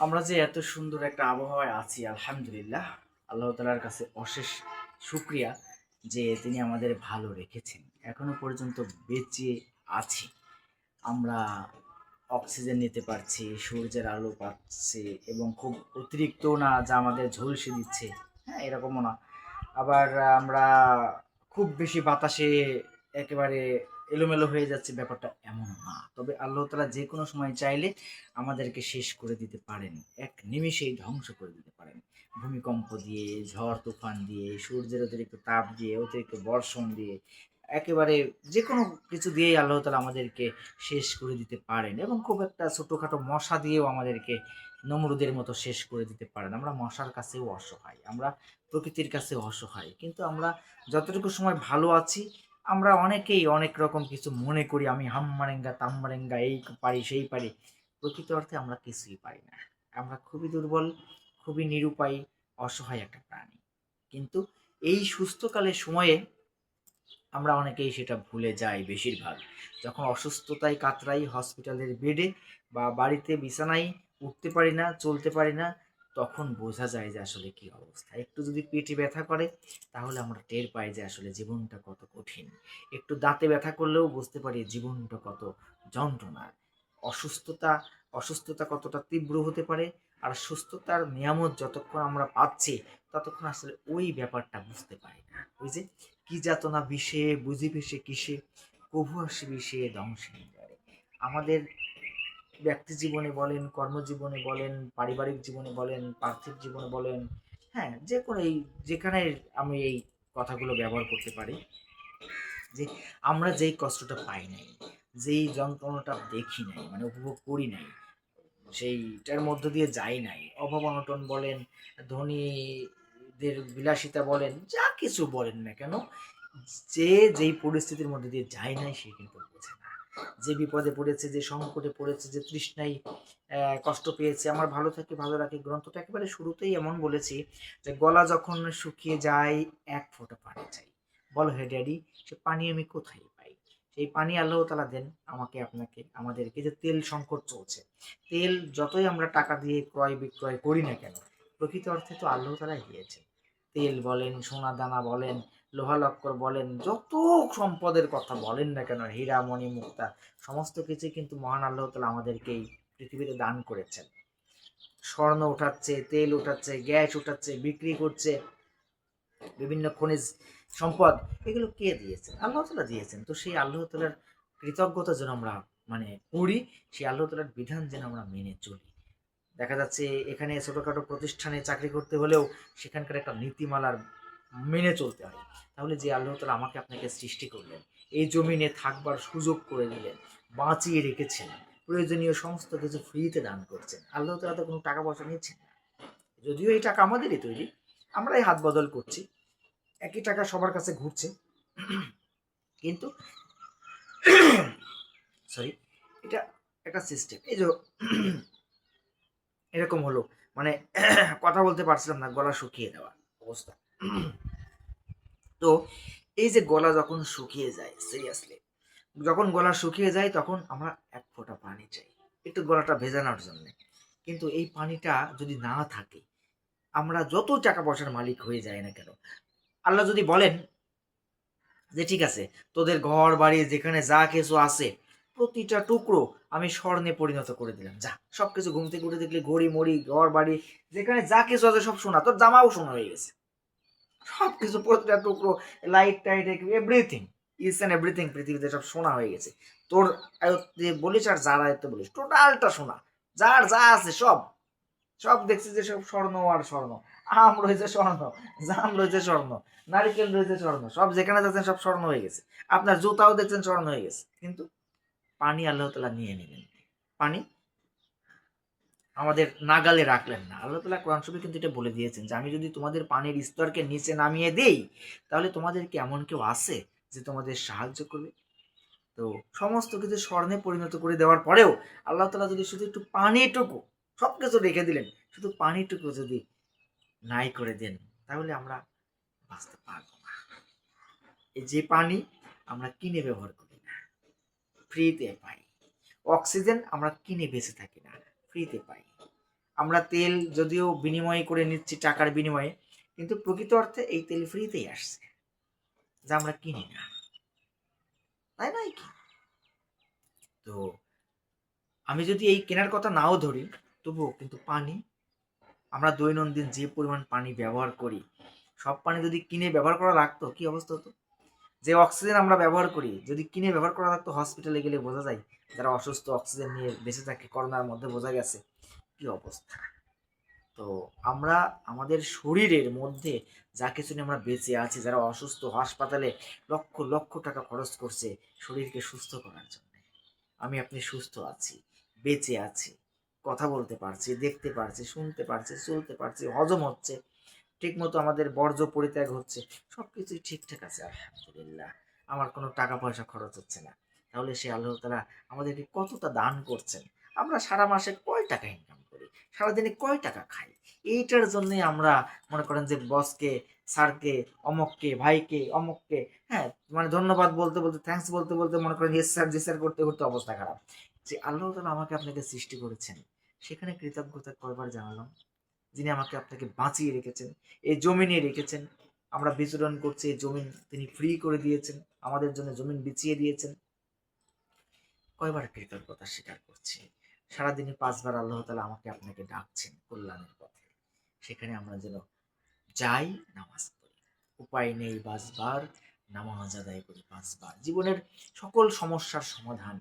আমরা যে এত সুন্দর একটা আবহাওয়ায় আছি, আলহামদুলিল্লাহ। আল্লাহ তালার কাছে অশেষ শুক্রিয়া যে তিনি আমাদের ভালো রেখেছেন, এখনো পর্যন্ত বেঁচে আছি। আমরা অক্সিজেন নিতে পারছি, সূর্যের আলো পাচ্ছি, এবং খুব অতিরিক্ত না যা আমাদের ঝলসে দিচ্ছে, হ্যাঁ এরকমও না। আবার আমরা খুব বেশি বাতাসে একেবারে এলোমেলো হয়ে যাচ্ছে, ব্যাপারটা এমন না। তবে আল্লাহ তাআলা যে কোনো সময় চাইলে আমাদেরকে শেষ করে দিতে পারেন, এক নিমেষেই ধ্বংস করে দিতে পারেন। ভূমিকম্প দিয়ে, ঝড় তুফান দিয়ে, সূর্যের অতিরিক্ত তাপ দিয়ে, অতিরিক্ত বর্ষণ দিয়ে, একেবারে যে কোনো কিছু দিয়েই আল্লাহ তাআলা আমাদেরকে শেষ করে দিতে পারেন। এবং খুব একটা ছোটোখাটো মশা দিয়েও আমাদেরকে নমরুদের মতো শেষ করে দিতে পারেন। আমরা মশার কাছেও অসহায়, আমরা প্রকৃতির কাছে অসহায়, কিন্তু আমরা যতটুকু সময় ভালো আছি, আমরা অনেকেই অনেক রকম কিছু মনে করি, আমি হাম্মারেঙ্গা তাম্মারেঙ্গা, এই পারি সেই পারি। প্রকৃত অর্থে আমরা কিছুই পারি না। আমরা খুবই দুর্বল, খুবই নিরুপায়, অসহায় একটা প্রাণী। কিন্তু এই সুস্থকালের সময়ে আমরা অনেকেই সেটা ভুলে যাই। বেশিরভাগ যখন অসুস্থতায় কাতরাই, হসপিটালের বেডে বা বাড়িতে বিছানায় উঠতে পারি না, চলতে পারি না, তখন বোঝা যায় যে আসলে কি অবস্থা। একটু যদি পেটে ব্যথা করে তাহলে আমরা টের পাই যে আসলে জীবনটা কত কঠিন। একটু দাঁতে ব্যথা করলেও বুঝতে পারি জীবনটা কত যন্ত্রণা। অসুস্থতা অসুস্থতা কতটা তীব্র হতে পারে, আর সুস্থতার নিয়ামত যতক্ষণ আমরা পাচ্ছি ততক্ষণ আসলে ওই ব্যাপারটা বুঝতে পারি না। ওই যে কি যাতনা বিষে বুঝিবে সে কিসে, কভু আসিবে সে ধ্বংসে নিবারে। আমাদের ব্যক্তি জীবনে বলেন, কর্মজীবনে বলেন, পারিবারিক জীবনে বলেন, পার্থিব জীবনে বলেন, হ্যাঁ যে কোনো যেখানে আমি এই কথাগুলো ব্যবহার করতে পারি, যে আমরা যেই কষ্টটা পাই নাই, যেই যন্ত্রণাটা দেখি নাই, মানে উপভোগ করি নাই, সেইটার মধ্য দিয়ে যাই নাই, অভাব অনটন বলেন, ধনীদের বিলাসিতা বলেন, যা কিছু বলেন না কেন, যে যেই পরিস্থিতির মধ্যে দিয়ে যায় নাই সে কিন্তু বোঝে না। যে বিপদে পড়েছে, যে সংকটে পড়েছে, যে তৃষ্ণায় কষ্ট পেয়েছে। আমার ভালো থাকে ভালো রাখে গ্রন্থটা একেবারে শুরুতেই এমন বলেছি যে গলা যখন শুকিয়ে যায়, এক ফোঁটা পানি চাই। বলো হে ড্যাডি, সে পানি আমি কোথায় পাই? সেই পানি আল্লাহ তাআলা দেন আমাকে, আপনাকে, আমাদেরকে। যে তেল সংকট চলছে, তেল যতই আমরা টাকা দিয়ে ক্রয় বিক্রয় করি না কেন, প্রকৃত অর্থে তো আল্লাহ তাআলাই দিয়েছেন। তেল বলেন, সোনা দানা বলেন, লোহা লক্কর বলেন, যত সম্পদের কথা বলেন না কেন, হীরা মণি মুক্তা, সমস্ত কিছু কিন্তু মহান আল্লাহ তাআলা আমাদেরকে এই পৃথিবীতে দান করেছেন। স্বর্ণ উঠাচ্ছে, তেল উঠাচ্ছে, গ্যাস উঠাচ্ছে, বিক্রি করছে, বিভিন্ন খনিজ সম্পদ, এগুলো কে দিয়েছেন? আল্লাহ তাআলা দিয়েছেন। তো সেই আল্লাহ তাআলার কৃতজ্ঞতা যেন আমরা মানে করি, সেই আল্লাহ তাআলার বিধান যেন আমরা মেনে চলি। দেখা যাচ্ছে এখানে ছোটখাটো প্রতিষ্ঠানে চাকরি করতে হলেও সেখানকার একটা নীতিমালার মেনে চলতে হয়। তাহলে যে আল্লাহ তাআলা আমাকে আপনাকে সৃষ্টি করলেন, এই জমিনে থাকবার সুযোগ করে দিলেন, বাঁচিয়ে রেখেছেন, প্রয়োজনীয় সমস্ত কিছু ফ্রিতে দান করছেন, আল্লাহ তাআলা তো কোনো টাকা পয়সা নিচ্ছেন না। যদিও এই টাকা আমাদেরই তৈরি, আমরাই হাত বদল করছি, একই টাকা সবার কাছে ঘুরছে, কিন্তু সরি, এটা একটা সিস্টেম। এই যে এরকম হলো, মানে কথা বলতে পারছিলাম না, গলা শুকিয়ে দেওয়া অবস্থা। তো এই যে গলা যখন শুকিয়ে যায়, সিরিয়াসলি যখন গলা শুকিয়ে যায় তখন আমরা এক ফোঁটা পানি চাই, একটু গলাটা ভেজানোর জন্য। কিন্তু এই পানিটা যদি না থাকে, আমরা যত টাকা পয়সার মালিক হয়ে যায় না কেন, আল্লাহ যদি বলেন যে ঠিক আছে, তোদের ঘর বাড়ি যেখানে যা কিছু আছে প্রতিটা টুকরো আমি স্বর্ণে পরিণত করে দিলাম, যা সবকিছু ঘুম থেকে উঠে দেখলে ঘড়ি মড়ি ঘর বাড়ি যেখানে যা কিছু আছে সব সোনা, তোর জামাও সোনা হয়ে গেছে, সবকিছু প্রতিটা টুকরো, light tight everything, is and everything পৃথিবীতে সব সোনা হয়ে গেছে। তোর আয়ত্তে বলিস আর যার আয়ত্তে বলিস টোটালটা সোনা, যার যা আছে সব, সব দেখছি যে সব স্বর্ণ আর স্বর্ণ। আম রয়েছে স্বর্ণ, জাম রয়েছে স্বর্ণ, নারিকেল রয়েছে স্বর্ণ, সব যেখানে যাচ্ছেন সব স্বর্ণ হয়ে গেছে। আপনার জুতাও দেখছেন স্বর্ণ হয়ে গেছে, কিন্তু পানি আল্লাহ তাআলা নিয়ে নিলেন। পানি আমাদের নাগালে রাখলেন না। আল্লাহ তাআলা কোরআন শরীফে কিন্তু এটা বলে দিয়েছেন যে আমি যদি তোমাদের পানির স্তরকে নিচে নামিয়ে দেই, তাহলে তোমাদের কি এমন কেউ আছে যে তোমাদের সাহায্য করবে? তো সমস্ত কিছু স্বর্ণে পরিণত করে দেওয়ার পরেও আল্লাহ তাআলা যদি শুধু একটু পানিটুকু, সবকিছু রেখে দিলেন, শুধু পানিটুকু যদি নাই করে দেন, তাহলে আমরা বাঁচতে পারবো না। এই যে পানি আমরা কিনে ব্যবহার করি না, ফ্রিতে পাই। অক্সিজেন আমরা কিনে বেঁচে থাকি না, ফ্রিতে পাই। আমরা তেল যদিও বিনিময় করে নিচ্ছি টাকার বিনিময়ে, কিন্তু প্রকৃত অর্থে এই তেল ফ্রিতেই আসছে, যা আমরা কিনি না, তাই নয় কি? তো আমি যদি এই কেনার কথা নাও ধরি, তবুও কিন্তু পানি, আমরা দৈনন্দিন যে পরিমাণ পানি ব্যবহার করি, সব পানি যদি কিনে ব্যবহার করা লাগতো কি অবস্থা হতো? যে অক্সিজেন আমরা ব্যবহার করি যদি কিনে ব্যবহার করা লাগতো, হসপিটালে গেলে বোঝা যায় যারা অসুস্থ অক্সিজেন নিয়ে বেঁচে থাকে করোনার মধ্যে, বোঝা গেছে কি অবস্থা। তো আমরা আমাদের শরীরের মধ্যে যা কিছু নিয়ে আমরা বেঁচে আছি, যারা অসুস্থ হাসপাতালে লক্ষ লক্ষ টাকা খরচ করছে শরীরকে সুস্থ করার জন্য, আমি আপনি সুস্থ আছি, বেঁচে আছি, কথা বলতে পারছি, দেখতে পারছি, শুনতে পারছি, চলতে পারছি, হজম হচ্ছে ঠিক মতো, আমাদের বর্জ্য পরিত্যাগ হচ্ছে, সব কিছুই ঠিকঠাক আছে আলহামদুলিল্লাহ। আমার কোনো টাকা পয়সা খরচ হচ্ছে না। তাহলে সে আল্লাহ তাআলা আমাদেরকে কতটা দান করছেন। আমরা সারা মাসে কয় টাকা ইনকাম করি, সারাদিনে কয় টাকা খাই, এইটার জন্যে আমরা মনে করেন যে বসকে, স্যারকে, অমককে, ভাইকে, অমককে, হ্যাঁ, মানে ধন্যবাদ বলতে বলতে, থ্যাঙ্কস বলতে বলতে মনে করেন ইয়েস স্যার জি স্যার করতে করতে অবস্থা খারাপ। যে আল্লাহ তাআলা আমাকে আপনাকে সৃষ্টি করেছেন, সেখানে কৃতজ্ঞতা কয়বার জানালাম? যিনি আমাকে আপনাকে বাঁচিয়ে রেখেছেন, এই জমিনে রেখেছেন, আমরা বিচরণ করছি, এই জমিন তিনি ফ্রি করে দিয়েছেন, আমাদের জন্য জমিন বিছিয়ে দিয়েছেন, কয়বার কৃতজ্ঞতা স্বীকার করছি? সারাদিনে 5 বার আল্লাহ তাআলা আমাকে আপনাকে ডাকছেন কল্যাণের পথে, সেখানে আমরা যেন যাই, নামাজ পড়ি, উপায় নেই বাঁচবার, নামাজ আদায় করি 5 বার। জীবনের সকল সমস্যার সমাধান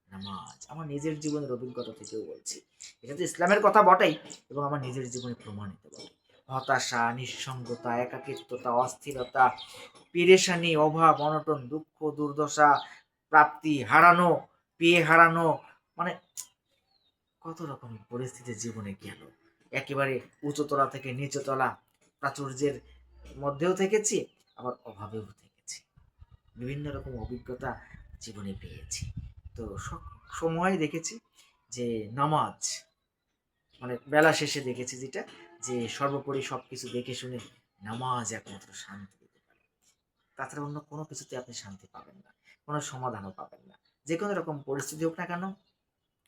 নামাজ। আমার নিজের জীবনের অভিজ্ঞতা থেকেও বলছি, এটা তো ইসলামের কথা বটেই, এবং আমার নিজের জীবনে প্রমাণিত বটে। হতাশা, নিঃসঙ্গতা, একাকিত্বতা, অস্থিরতা, পেরেশানি, অভাব, অনটন, দুঃখ, দুর্দশা, প্রাপ্তি হারানো, পেয়ে হারানো, মানে কত রকম পরিস্থিতি জীবনে গেল। একেবারে উঁচুতলা থেকে নিচুতলা, প্রাচুর্যের মধ্যেও থেকেছি, আবার অভাবেও থেকেছি, বিভিন্ন রকম অভিজ্ঞতা জীবনে পেয়েছি। তো সব সময় দেখেছি যে নামাজ, মানে বেলা শেষে দেখেছি যেটা, যে সর্বোপরি সব কিছু দেখে শুনে নামাজ একমাত্র শান্তি দিতে পারে। তাছাড়া অন্য কোনো কিছুতে আপনি শান্তি পাবেন না, কোনো সমাধানও পাবেন না। যে কোনো রকম পরিস্থিতি হোক না কেন,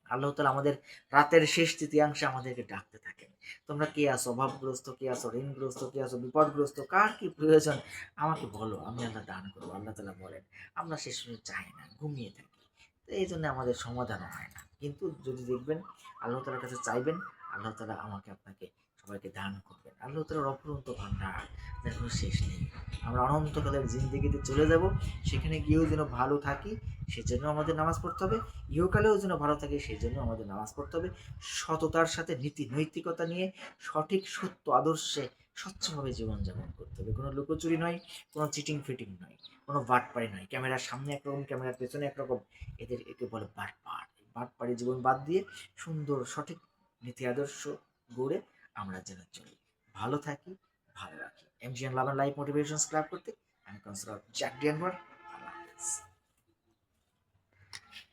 আল্লাহ তাআলা আমাদের রাতের শেষ তৃতীয়াংশে আমাদেরকে ডাকতে থাকেন, তোমরা কে আছো অভাবগ্রস্ত, কে আছো ঋণগ্রস্ত, কে আছো বিপদগ্রস্ত, কার কি প্রয়োজন আমাকে বলো, আমি আল্লাহ দান করবো। আল্লাহ তাআলা বলেন, আমরা সে সময় চাই না, ঘুমিয়ে থাকি। তো এই জন্য আমাদের সমাধানও হয় না। কিন্তু যদি দেখবেন আল্লাহ তাআলার কাছে চাইবেন, আল্লাহ তাআলা আমাকে আপনাকে সবাইকে দান করবেন। আল্লাহ তাআলার অফুরন্ত ভান্ডার, যার কোনো শেষ নেই। আমরা অনন্তকালের জিন্দেগিতে চলে যাব, সেখানে গিয়েও যেন ভালো থাকি, সেজন্য আমাদের নামাজ পড়তে হবে। ইহকালেও যেন ভালো থাকে, সেই জন্য আমাদের নামাজ পড়তে হবে। সততার সাথে নীতি নৈতিকতা নিয়ে সঠিক সত্য আদর্শে স্বচ্ছভাবে জীবনযাপন করতে হবে। কোনো লুকোচুরি নয়, কোনো চিটিং ফিটিং নয়, কোনো বাটপাড়ি নয়। ক্যামেরার সামনে একরকম, ক্যামেরার পেছনে একরকম, একে বলে বাটপাড়। বাটপাড়ি জীবন বাদ দিয়ে সুন্দর সঠিক নীতি আদর্শ গড়ে আমরা যেন চলি, ভালো থাকি, ভালো রাখি। MGN love and life motivations club করতে আমি কাউন্সিলর জ্যাক ডিয়ানওয়ার। আল্লাহ হাফেজ।